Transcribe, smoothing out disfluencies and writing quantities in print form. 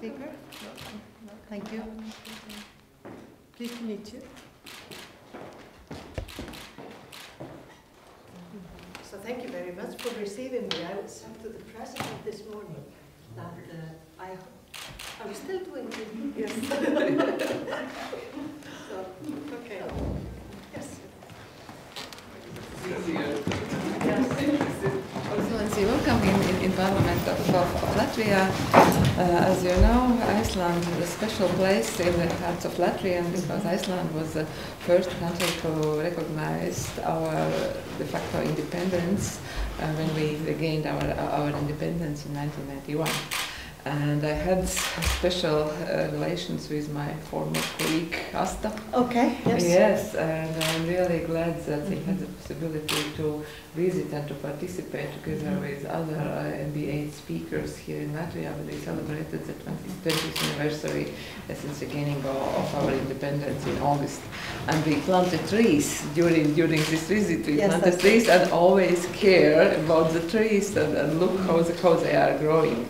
speaker. Thank you. Pleased to meet you. So thank you very much for receiving me. I was up to the president this morning that I was still doing it. Yes. So, okay. Yes. Excellency, welcome in Parliament of Latvia. As you know, Iceland is a special place in the hearts of Latvians because Iceland was the first country to recognize our de facto independence when we regained our independence in 1991. And I had special relations with my former colleague Asta. Okay, yes. Yes, and I'm really glad that we had the possibility to visit and to participate together with other MB8 speakers here in Latvia when we celebrated the 20th anniversary since the beginning of our independence in August. And we planted trees during this visit. We planted trees and always care about the trees and look how they are growing.